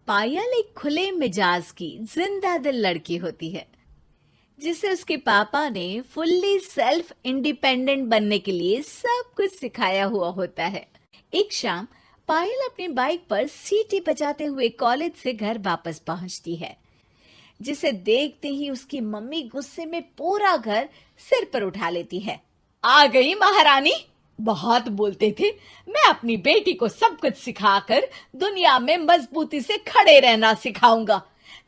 पायल एक खुले मिजाज की जिंदा दिल लड़की होती है जिसे उसके पापा ने फुल्ली सेल्फ इंडिपेंडेंट बनने के लिए सब कुछ सिखाया हुआ होता है। एक शाम पायल अपनी बाइक पर सीटी बजाते हुए कॉलेज से घर वापस पहुंचती है, जिसे देखते ही उसकी मम्मी गुस्से में पूरा घर सिर पर उठा लेती है। आ गई महारानी, बहुत बोलते थे मैं अपनी बेटी को सब कुछ सिखाकर दुनिया में मजबूती से खड़े रहना सिखाऊंगा,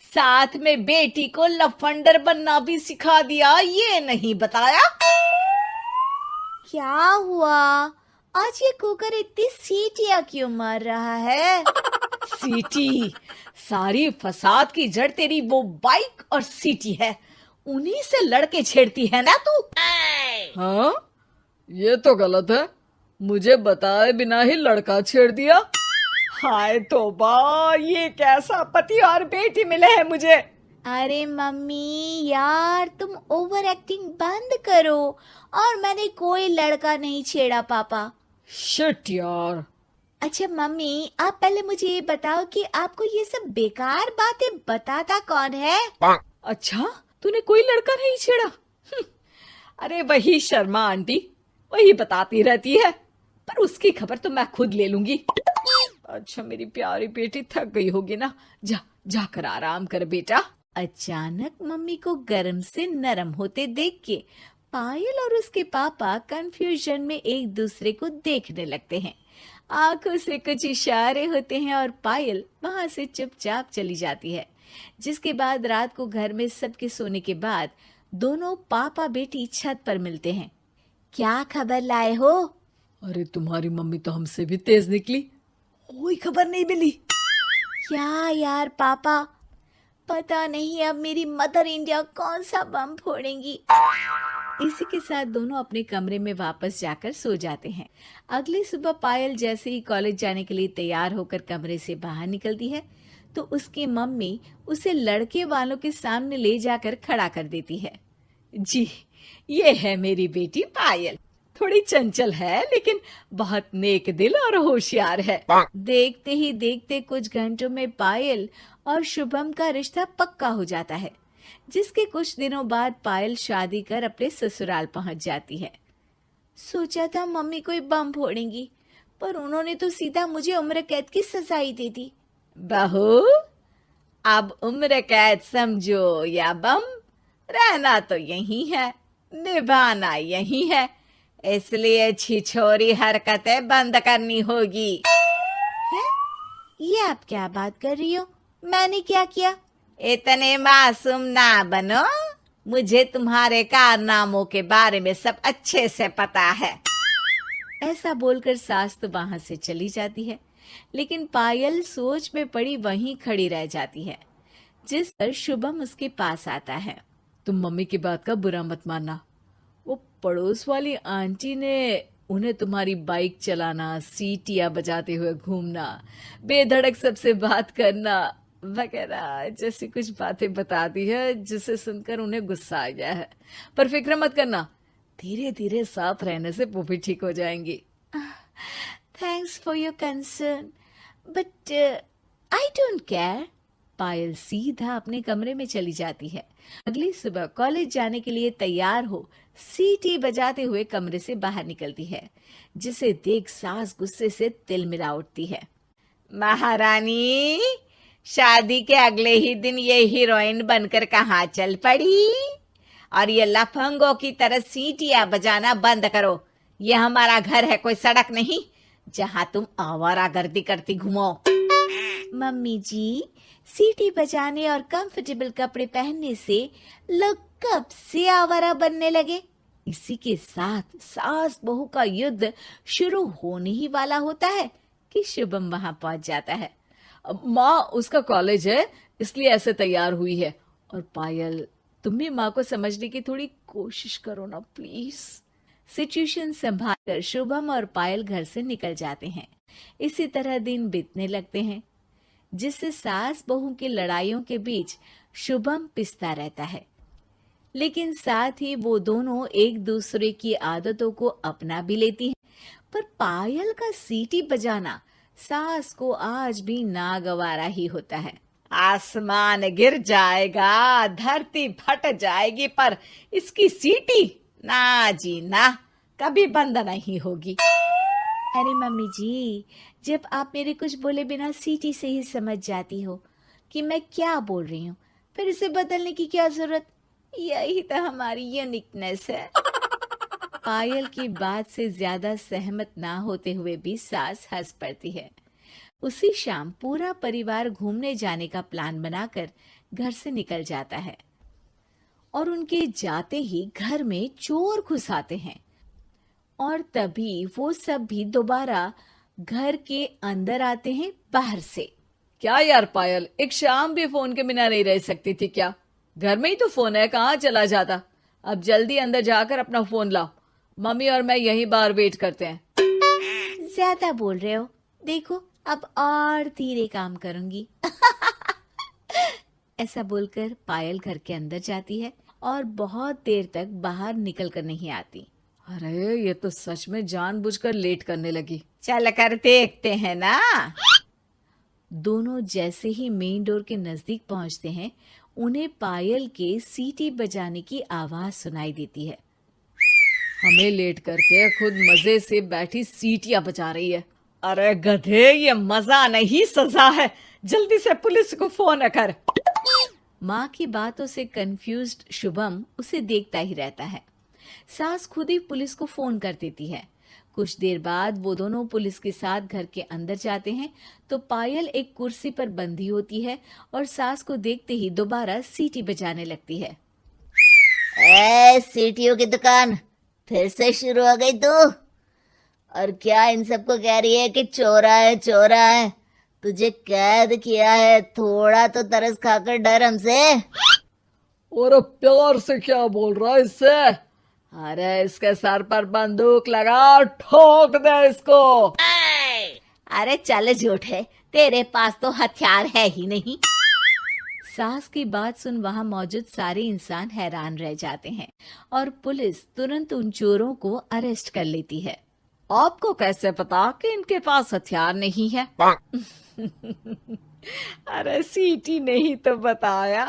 साथ में बेटी को लफंडर बनना भी सिखा दिया, ये नहीं बताया। क्या हुआ? आज ये कुकर इतनी सीटियां क्यों मार रहा है? सीटी? सारी फसाद की जड़ तेरी वो बाइक और सीटी है, उन्हीं से लड़के छेड़ती है ना तू। हाँ, ये तो गलत है, मुझे बताए बिना ही लड़का छेड़ दिया। हाय तौबा, ये कैसा पति और बेटी मिले हैं मुझे। अरे मम्मी यार, तुम ओवर एक्टिंग बंद करो, और मैंने कोई लड़का नहीं छेड़ा पापा। शिट यार। अच्छा मम्मी, आप पहले मुझे ये बताओ कि आपको ये सब बेकार बातें बताता कौन है? अच्छा, तूने कोई लड़का नहीं छेड़ा? अरे वही शर्मा आंटी, वही बताती रहती है, पर उसकी खबर तो मैं खुद ले लूंगी। अच्छा मेरी प्यारी बेटी, थक गई होगी ना, जाकर आराम कर बेटा। अचानक मम्मी को गर्म से नरम होते देख के पायल और उसके पापा कंफ्यूजन में एक दूसरे को देखने लगते हैं। आंखों से कुछ इशारे होते हैं और पायल वहां से चुपचाप चली जाती है। जिसके बाद रात को घर में सबके सोने के बाद दोनों पापा बेटी छत पर मिलते हैं। क्या खबर लाए हो? अरे तुम्हारी मम्मी तो हमसे भी तेज निकली, कोई खबर नहीं मिली। क्या यार पापा, पता नहीं अब मेरी मदर इंडिया कौन सा बम फोड़ेंगी। इसी के साथ दोनों अपने कमरे में वापस जाकर सो जाते हैं। अगली सुबह पायल जैसे ही कॉलेज जाने के लिए तैयार होकर कमरे से बाहर निकलती है तो उसकी मम्मी उसे लड़के वालों के सामने ले जाकर खड़ा कर देती है। जी, ये है मेरी बेटी पायल, थोड़ी चंचल है लेकिन बहुत नेक दिल और होशियार है। देखते ही देखते कुछ घंटों में पायल और शुभम का रिश्ता पक्का हो जाता है, जिसके कुछ दिनों बाद पायल शादी कर अपने ससुराल पहुंच जाती है। सोचा था मम्मी कोई बम फोड़ेंगी, पर उन्होंने तो सीधा मुझे उम्र कैद की सजा ही दे दी। बहू, अब उम्र कैद समझो या बम, रहना तो यही है, निभाना यही है, इसलिए छिछोरी हरकतें बंद करनी होगी। है? ये आप क्या बात कर रही हो? मैंने क्या किया? इतने मासूम ना बनो, मुझे तुम्हारे कारनामों के बारे में सब अच्छे से पता है। ऐसा बोलकर सास तो वहां से चली जाती है, लेकिन पायल सोच में पड़ी वहीं खड़ी रह जाती है। जिस पर शुभम उसके पास आता है। तुम मम्मी की बात का बुरा मत मानना, वो पड़ोस वाली आंटी ने उन्हें तुम्हारी बाइक चलाना, सीटियां बजाते हुए घूमना, बेधड़क सबसे बात करना वगैरह जैसी कुछ बातें बता दी है, जिसे सुनकर उन्हें गुस्सा आ गया है। पर फिक्र मत करना, धीरे धीरे साथ रहने से वो भी ठीक हो जाएंगी। Thanks for your concern, but I don't care. Payal सीधा अपने कमरे में चली जाती है। अगली सुबह कॉलेज जाने के लिए तैयार हो सीटी बजाते हुए कमरे से बाहर निकलती है, जिसे देख सास गुस्से से तिलमिला उठती है। महारानी, शादी के अगले ही दिन ये हीरोइन बनकर कहाँ चल पड़ी? और ये लफंगों की तरह सीटियां बजाना बंद करो, ये हमारा घर है, कोई सड़क नहीं जहाँ तुम आवारागर्दी करती घूमो। मम्मी जी, सीटी बजाने और कंफर्टेबल कपड़े पहनने से लोग कब से आवारा बनने लगे? इसी के साथ सास बहू का युद्ध शुरू होने ही वाला होता है कि शुभम वहां पहुंच जाता है। माँ, उसका कॉलेज है इसलिए ऐसे तैयार हुई है। और पायल, तुम भी माँ को समझने की थोड़ी कोशिश करो ना प्लीज। सिचुएशन संभालकर शुभम और पायल घर से निकल जाते हैं। इसी तरह दिन बीतने लगते हैं, जिससे सास बहू की लड़ाइयों के बीच शुभम पिसता रहता है, लेकिन साथ ही वो दोनों एक दूसरे की आदतों को अपना भी लेती हैं। पर पायल का सीटी बजाना सास को आज भी नागवारा ही होता है। आसमान गिर जाएगा, धरती फट जाएगी, पर इसकी सीटी ना जी ना, कभी बंद नहीं होगी। अरे मम्मी जी, जब आप मेरे कुछ बोले बिना सीटी से ही समझ जाती हो कि मैं क्या बोल रही हूँ, फिर इसे बदलने की क्या जरूरत? यही तो हमारी यूनिकनेस है। पायल की बात से ज्यादा सहमत ना होते हुए भी सास हंस पड़ती है। उसी शाम पूरा परिवार घूमने जाने का प्लान बनाकर घर से निकल जाता है और उनके जाते ही घर में चोर घुस आते हैं और तभी वो सब भी दोबारा घर के अंदर आते हैं बाहर से। क्या यार पायल, एक शाम भी फोन के बिना नहीं रह सकती थी क्या? घर में ही तो फोन है, कहाँ चला जाता? अब जल्दी अंदर जाकर अपना फोन लाओ, मम्मी और मैं यहीं बाहर वेट करते हैं। ज्यादा बोल रहे हो, देखो अब और धीरे काम करूंगी। ऐसा बोलकर पायल घर के अंदर जाती है और बहुत देर तक बाहर निकल कर नहीं आती। अरे ये तो सच में जानबूझकर लेट करने लगी। चल कर देखते हैं ना। दोनों जैसे ही मेन डोर के नजदीक पहुंचते हैं, उन्हें पायल के सीटी बजाने की आवाज सुनाई देती है। हमें लेट करके खुद मजे से बैठी सीटियां बजा रही है। अरे गधे, ये मजा नहीं सजा है, जल्दी से पुलिस को फोन कर। माँ की बातों से कंफ्यूज्ड शुभम उसे देखता ही रहता है। सास खुद ही पुलिस को फोन कर देती है। कुछ देर बाद वो दोनों पुलिस के साथ घर के अंदर जाते हैं तो पायल एक कुर्सी पर बंधी होती है और सास को देखते ही दोबारा सीटी बजाने लगती है। सीटियों की दुकान फिर से शुरू हो गई तू? और क्या इन सबको कह रही है कि चोरा है चोरा है? तुझे कैद किया है, थोड़ा तो तरस खाकर डर हमसे। और प्यार से क्या बोल रहा है इससे? अरे इसके सर पर बंदूक लगा, ठोक दे इसको। अरे चल झूठे, तेरे पास तो हथियार है ही नहीं। सास की बात सुन वहां मौजूद सारे इंसान हैरान रह जाते हैं और पुलिस तुरंत उन चोरों को अरेस्ट कर लेती है। आपको कैसे पता कि इनके पास हथियार नहीं है? अरे सीटी नहीं तो बताया।